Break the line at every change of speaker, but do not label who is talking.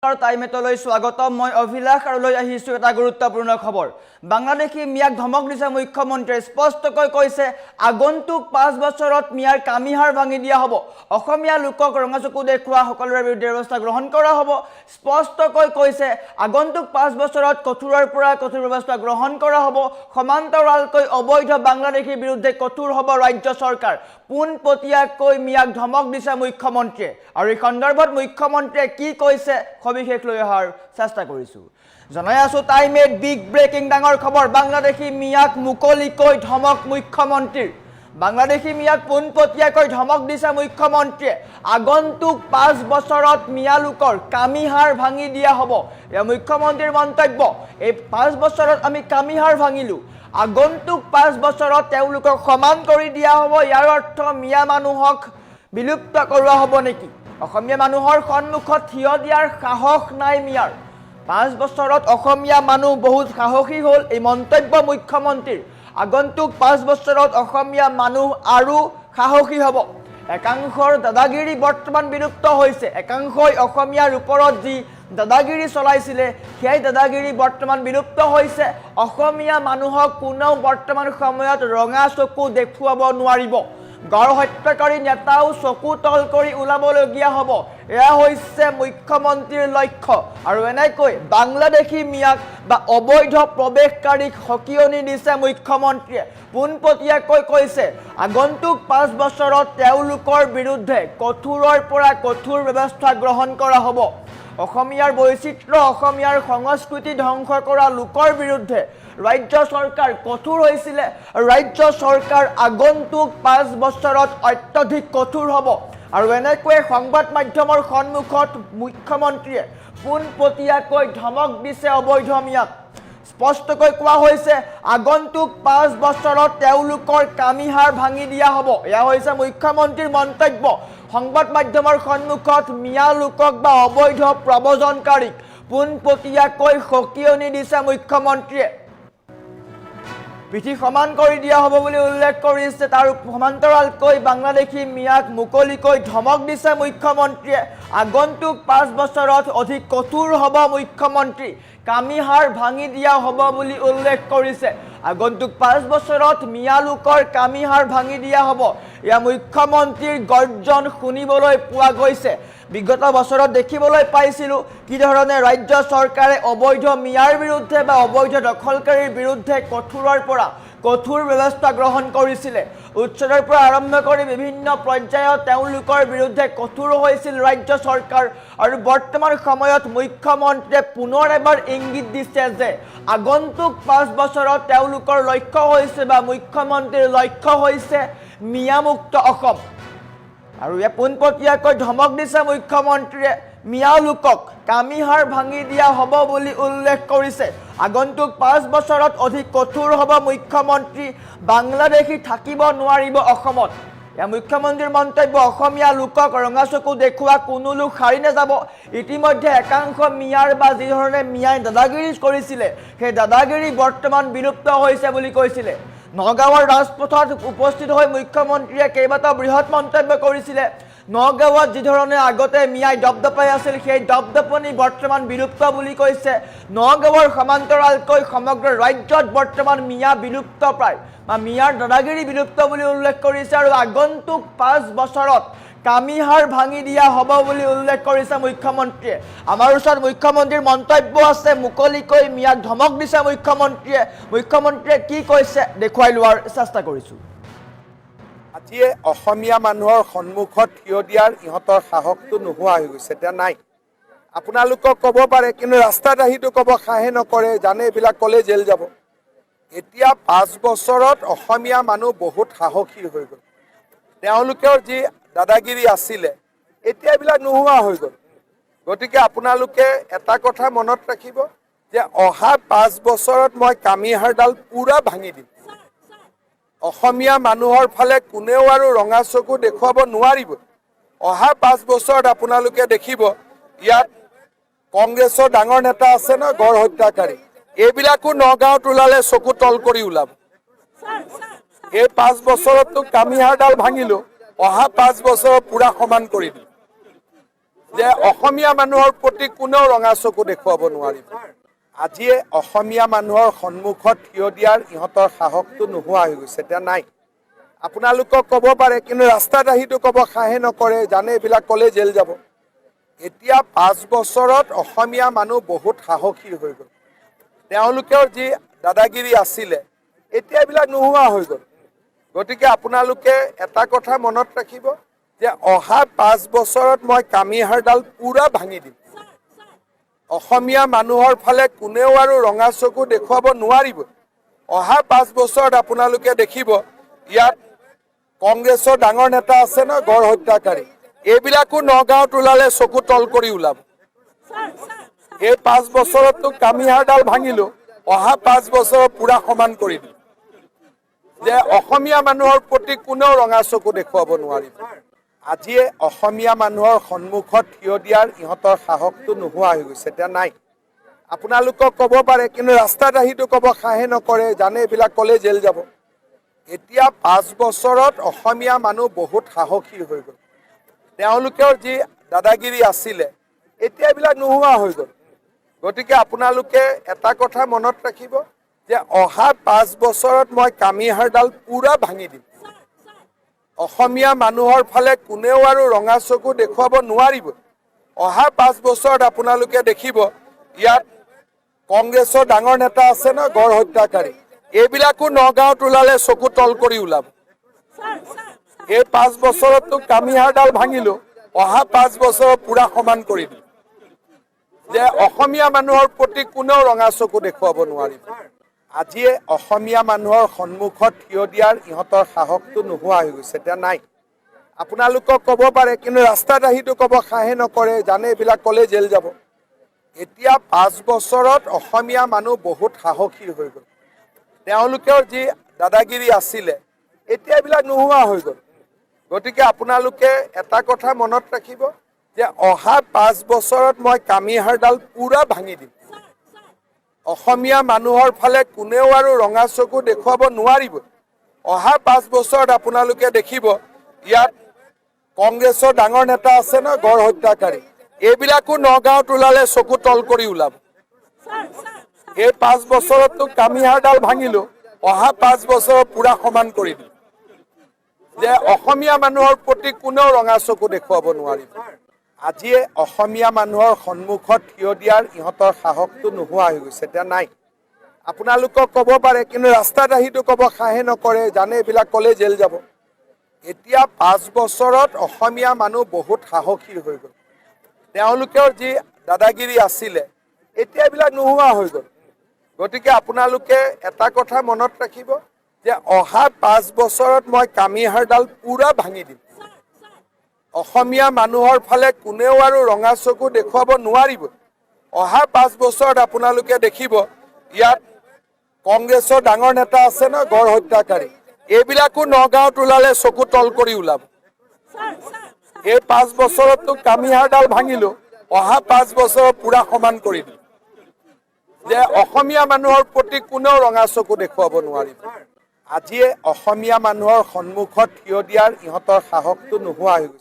টাইমেটলৈ স্বাগতম মই অভিলাষ আৰু লৈ আহিছো এটা গুৰুত্বপূৰ্ণ খবৰ বাংলাদেশী মিয়াক ধমক দিছে মুখ্যমন্ত্ৰীয়ে স্পষ্টকৈ কৈছে আগন্তুক 5 বছৰত মিয়াৰ কামিহাৰ ভাঙি দিয়া হ'ব অসমীয়া লোকক ৰঙাচকু দেখুৱা সকলোৰে বিৰুদ্ধে ব্যৱস্থা গ্ৰহণ কৰা হ'ব স্পষ্টকৈ কৈছে আগন্তুক 5 বছৰত কঠোৰৰ পৰা কঠোৰ ব্যৱস্থা গ্ৰহণ কৰা হ'ব সমান্তৰালকৈ অবৈধ বাংলাদেশীৰ বিৰুদ্ধে কঠোৰ হ'ব ৰাজ্য চৰকাৰ পোনপটীয়াকৈ মিয়াক ধমক দিছে মুখ্যমন্ত্ৰীয়ে আৰু এই সন্দৰ্ভত মুখ্যমন্ত্ৰীয়ে কি কৈছে সবিশেষ লৈ অহাৰ চেষ্টা কৰিছো জনাই আছো টাইমেট বিগ ব্ৰেকিং ডাঙৰ খবৰ বাংলাদেশী মিয়াক মুকলিকৈ ধমক মুখ্যমন্ত্ৰীৰ বাংলাদেশী মিয়াক পোনপটীয়াকৈ ধমক দিছে মুখ্যমন্ত্ৰীয়ে আগন্তুক 5 বছৰত মিয়া লোকৰ কামিহাৰ ভাঙি দিয়া হ'ব এয়া মুখ্যমন্ত্ৰীৰ মন্তব্য এই 5 বছৰত আমি কামিহাৰ ভাঙিলো আগন্তুক 5 বছৰত তেওঁলোকক সমান কৰি দিয়া হ'ব ইয়াৰ অৰ্থ মিয়া মানুহক বিলুপ্ত কৰোৱা হ'ব নেকি অসমীয়া মানুহৰ সন্মুখত থিয় দিয়াৰ সাহস নাই মিয়াৰ 5 বছৰত অসমীয়া মানুহ বহুত সাহসী হ'ল এই মন্তব্য মুখ্যমন্ত্ৰীৰ আগন্তুক 5 বছৰত অসমীয়া মানুহ আৰু সাহসী হ'ব একাংশৰ দাদাগিৰি বৰ্তমান বিলুপ্ত হৈছে একাংশই অসমীয়াৰ ওপৰত যি দাদাগিৰি চলাইছিলে সেই দাদাগিৰি বৰ্তমান বিলুপ্ত হৈছে অসমীয়া মানুহক কোনেও বৰ্তমান সময়ত ৰঙা চকু দেখুৱাব নোৱাৰিব গড় হত্যাকাৰী নেতাও চকু তল কৰি ওলাবলগীয়া হ'ব এয়া হৈছে মুখ্যমন্ত্ৰীৰ লক্ষ্য আৰু এনেকৈ বাংলাদেশী মিয়াক বা অবৈধ প্ৰৱেশকাৰীক হকিয়নি দিছে মুখ্যমন্ত্ৰীয়ে পোনপটীয়াকৈ কৈছে আগন্তুক 5 বছৰত তেওঁলোকৰ বিৰুদ্ধে কঠোৰৰ পৰা কঠোৰ ব্যৱস্থা গ্ৰহণ কৰা হ'ব অসমীয়াৰ বৈচিত্ৰ্য অসমীয়াৰ সংস্কৃতি ধ্বংস কৰা লোকৰ বিৰুদ্ধে ৰাজ্য চৰকাৰ কঠোৰ হৈছিলে ৰাজ্য চৰকাৰ আগন্তুক 5 বছৰত অত্যধিক কঠোৰ হ'ব আৰু এনেকৈ সংবাদ মাধ্যমৰ সন্মুখত মুখ্যমন্ত্ৰীয়ে পোনপটীয়াকৈ ধমক দিছে অবৈধ মিয়াক স্পষ্টকৈ কোৱা হৈছে আগন্তুক 5 বছৰত তেওঁলোকৰ কামিহাৰ ভাঙি দিয়া হ'ব এয়া হৈছে মুখ্যমন্ত্ৰীৰ মন্তব্য সংবাদ মাধ্যমৰ সন্মুখত মিয়া লোকক বা অবৈধ প্ৰব্ৰজনকাৰীক পোনপটীয়াকৈ হকিয়নি দিছে মুখ্যমন্ত্ৰীয়ে পিঠি সমান কৰি দিয়া হ'ব বুলি উল্লেখ কৰিছে তাৰ সমান্তৰালকৈ বাংলাদেশী মিয়াক মুকলিকৈ ধমক দিছে মুখ্যমন্ত্ৰীয়ে আগন্তুক 5 বছৰত অধিক কঠোৰ হ'ব মুখ্যমন্ত্ৰী কামিহাৰ ভাঙি দিয়া হ'ব বুলি উল্লেখ কৰিছে আগন্তুক 5 বছৰত মিয়া লোকৰ কামিহাৰ ভাঙি দিয়া হ'ব ইয়া মুখ্যমন্ত্ৰীৰ গৰ্জন শুনিবলৈ পোৱা গৈছে বিগত বছৰত দেখিবলৈ পাইছিলো কি ধৰণে ৰাজ্য চৰকাৰে অবৈধ মিয়াৰ বিৰুদ্ধে বা অবৈধ দখলকাৰীৰ বিৰুদ্ধে কঠোৰৰ পৰা কঠোৰ ব্যৱস্থা গ্ৰহণ কৰিছিলে উচ্চৰৰ পৰা আৰম্ভ কৰি বিভিন্ন পৰ্যায়ত তেওঁলোকৰ বিৰুদ্ধে কঠোৰ হৈছিল ৰাজ্য চৰকাৰ আৰু বৰ্তমান সময়ত মুখ্যমন্ত্ৰীয়ে পুনৰ এবাৰ ইংগিত দিছে যে আগন্তুক 5 বছৰত তেওঁলোকৰ লক্ষ্য হৈছে বা মুখ্যমন্ত্ৰীৰ লক্ষ্য হৈছে মিয়ামুক্ত অসম আৰু ইয়া পোনপটীয়াকৈ ধমক দিছে মুখ্যমন্ত্ৰীয়ে মিয়া লোকক কামিহাৰ ভাঙি দিয়া হ'ব বুলি উল্লেখ কৰিছে আগন্তুক 5 বছৰত অধিক কঠোৰ হ'ব মুখ্যমন্ত্ৰী বাংলাদেশী থাকিব নোৱাৰিব অসমত ইয়া মুখ্যমন্ত্ৰীৰ মন্তব্য অসমীয়া লোকক ৰঙা চকু দেখুৱা কোনো লোক হাৰি নাযাব ইতিমধ্যে একাংশ মিয়াৰ বা যি ধৰণে মিয়াই দাদাগিৰি কৰিছিলে সেই দাদাগিৰি বৰ্তমান বিলুপ্ত হৈছে বুলি কৈছিলে নগাঁৱৰ ৰাজপথত উপস্থিত হৈ মুখ্যমন্ত্ৰীয়ে কেইবাটাও বৃহৎ মন্তব্য কৰিছিলে নগাঁৱত যি ধৰণে আগতে মিয়াই দপদপাই আছিল সেই দপদপনি বৰ্তমান বিলুপ্ত বুলি কৈছে নগাঁৱৰ সমান্তৰালকৈ সমগ্ৰ ৰাজ্যত বৰ্তমান মিয়া বিলুপ্ত প্ৰায় বা মিয়াৰ দাদাগিৰি বিলুপ্ত বুলি উল্লেখ কৰিছে আৰু আগন্তুক 5 বছৰত কামিহাৰ ভাঙি দিয়া হ'ব বুলি উল্লেখ কৰিছে মুখ্যমন্ত্ৰীয়ে আমাৰ ওচৰত মুখ্যমন্ত্ৰীৰ মন্তব্য আছে মুকলিকৈ মিয়াক ধমক দিছে মুখ্যমন্ত্ৰীয়ে কি কৈছে দেখুৱাই লোৱাৰ চেষ্টা কৰিছো
আজিয়ে অসমীয়া মানুহৰ সন্মুখত থিয় দিয়াৰ ইহঁতৰ সাহসটো নোহোৱা হৈ গৈছে এতিয়া নাই আপোনালোকক ক'ব পাৰে কিন্তু ৰাস্তাত আহিতো ক'ব সাহে নকৰে জানে এইবিলাক ক'লে জেল যাব এতিয়া 5 বছৰত অসমীয়া মানুহ বহুত সাহসী হৈ গ'ল তেওঁলোকৰ যি দাদাগিৰি আছিলে এতিয়া এইবিলাক নোহোৱা হৈ গ'ল গতিকে আপোনালোকে এটা কথা মনত ৰাখিব যে অহা 5 বছৰত মই কামিহাৰডাল পুৰা ভাঙি দিম অসমীয়া মানুহৰ ফালে কোনেও আৰু ৰঙা চকু দেখুৱাব নোৱাৰিব অহা 5 বছৰত আপোনালোকে দেখিব ইয়াত কংগ্ৰেছৰ ডাঙৰ নেতা আছে ন গড় হত্যাকাৰী এইবিলাকো নগাঁৱত ওলালে চকু তল কৰি ওলাব এই 5 বছৰততো কামিহাৰডাল ভাঙিলো অহা 5 বছৰ পুৰা সমান কৰি দিম যে অসমীয়া মানুহৰ প্ৰতি কোনেও ৰঙা চকু দেখুৱাব নোৱাৰিব। আজিয়ে অসমীয়া মানুহৰ সন্মুখত থিয় দিয়াৰ ইহঁতৰ সাহসটো নোহোৱা হৈ গৈছে, এতিয়া নাই। আপোনালোকক ক'ব পাৰে, কিন্তু ৰাস্তাত আহিতো ক'ব সাহে নকৰে, জানে এইবিলাক ক'লে জেল যাব। এতিয়া 5 বছৰত অসমীয়া মানুহ বহুত সাহসী হৈ গ'ল। তেওঁলোকৰ যি দাদাগিৰি আছিলে, এতিয়া এইবিলাক নোহোৱা হৈ গ'ল। গতিকে আপোনালোকে এটা কথা মনত ৰাখিব যে অহা 5 বছৰত মই কামিহাৰডাল পুৰা ভাঙি দিম। অসমীয়া মানুহৰ ফালে কোনেও আৰু ৰঙা চকু দেখুৱাব নোৱাৰিব। অহা 5 বছৰত আপোনালোকে দেখিব ইয়াত কংগ্ৰেছৰ ডাঙৰ নেতা আছে ন, গড় হত্যাকাৰী, এইবিলাকো নগাঁৱত ওলালে চকু তল কৰি ওলাব। এই 5 বছৰততো কামিহাৰডাল ভাঙিলো, অহা 5 বছৰত পুৰা সমান কৰি দিম। যে অসমীয়া মানুহৰ প্ৰতি কোনেও ৰঙা চকু দেখুৱাব নোৱাৰিব। আজিয়ে অসমীয়া মানুহৰ সন্মুখত থিয় দিয়াৰ ইহঁতৰ সাহসটো নোহোৱা হৈ গৈছে, এতিয়া নাই। আপোনালোকক ক'ব পাৰে, কিন্তু ৰাস্তাত আহিতো ক'ব সাহে নকৰে, জানে এইবিলাক ক'লে জেল যাব। এতিয়া 5 বছৰত অসমীয়া মানুহ বহুত সাহসী হৈ গ'ল। তেওঁলোকৰ যি দাদাগিৰি আছিলে, এতিয়া এইবিলাক নোহোৱা হৈ গ'ল। গতিকে আপোনালোকে এটা কথা মনত ৰাখিব যে অহা 5 বছৰত মই কামিহাৰডাল পুৰা ভাঙি দিম। অসমীয়া মানুহৰ ফালে কোনেও আৰু ৰঙা চকু দেখুৱাব নোৱাৰিব। অহা 5 বছৰত আপোনালোকে দেখিব ইয়াত কংগ্ৰেছৰ ডাঙৰ নেতা আছে ন, গড় হত্যাকাৰী, এইবিলাকো নগাঁৱত ওলালে চকু তল কৰি ওলাব। এই 5 বছৰততো কামিহাৰডাল ভাঙিলো, অহা 5 বছৰত পুৰা সমান কৰি দিম। যে অসমীয়া মানুহৰ প্ৰতি কোনেও ৰঙা চকু দেখুৱাব নোৱাৰিব। আজিয়ে অসমীয়া মানুহৰ সন্মুখত থিয় দিয়াৰ ইহঁতৰ সাহসটো নোহোৱা হৈ গৈছে, এতিয়া নাই। আপোনালোকক ক'ব পাৰে, কিন্তু ৰাস্তাত আহিতো ক'ব সাহে নকৰে, জানে এইবিলাক ক'লে জেল যাব। এতিয়া 5 বছৰত অসমীয়া মানুহ বহুত সাহসী হৈ গ'ল। তেওঁলোকৰ যি দাদাগিৰি আছিলে, এতিয়া এইবিলাক নোহোৱা হৈ গ'ল। গতিকে আপোনালোকে এটা কথা মনত ৰাখিব যে অহা 5 বছৰত মই কামিহাৰডাল পুৰা ভাঙি দিম। অসমীয়া মানুহৰ ফালে কোনেও আৰু ৰঙা চকু দেখুৱাব নোৱাৰিব। অহা 5 বছৰত আপোনালোকে দেখিব ইয়াত কংগ্ৰেছৰ ডাঙৰ নেতা আছে ন, গড় হত্যাকাৰী, এইবিলাকো নগাঁৱত ওলালে চকু তল কৰি ওলাব। এই 5 বছৰততো কামিহাৰডাল ভাঙিলো, অহা 5 বছৰত পুৰা সমান কৰি দিম। যে অসমীয়া মানুহৰ প্ৰতি কোনেও ৰঙা চকু দেখুৱাব নোৱাৰিব। আজিয়ে অসমীয়া মানুহৰ সন্মুখত থিয় দিয়াৰ ইহঁতৰ সাহসটো নোহোৱা হৈ গৈছে, এতিয়া নাই। আপোনালোকক ক'ব পাৰে, কিন্তু ৰাস্তাত আহিতো ক'ব সাহে নকৰে, জানে এইবিলাক ক'লে জেল যাব। এতিয়া 5 বছৰত অসমীয়া মানুহ বহুত সাহসী হৈ গ'ল। তেওঁলোকৰ যি দাদাগিৰি আছিলে, এতিয়া এইবিলাক নোহোৱা হৈ গ'ল। গতিকে আপোনালোকে এটা কথা মনত ৰাখিব যে অহা 5 বছৰত মই কামিহাৰডাল পুৰা ভাঙি দিম। অসমীয়া মানুহৰ ফালে কোনেও আৰু ৰঙা চকু দেখুৱাব নোৱাৰিব। অহা 5 বছৰত আপোনালোকে দেখিব ইয়াত কংগ্ৰেছৰ ডাঙৰ নেতা আছে ন, গড় হত্যাকাৰী, এইবিলাকো নগাঁৱত ওলালে চকু তল কৰি ওলাব। এই 5 বছৰততো কামিহাৰডাল ভাঙিলো, অহা 5 বছৰত পুৰা সমান কৰি দিম। যে অসমীয়া মানুহৰ প্ৰতি কোনেও ৰঙা চকু দেখুৱাব নোৱাৰিব। আজিয়ে অসমীয়া মানুহৰ সন্মুখত থিয় দিয়াৰ ইহঁতৰ সাহসটো নোহোৱা হৈ গৈছে।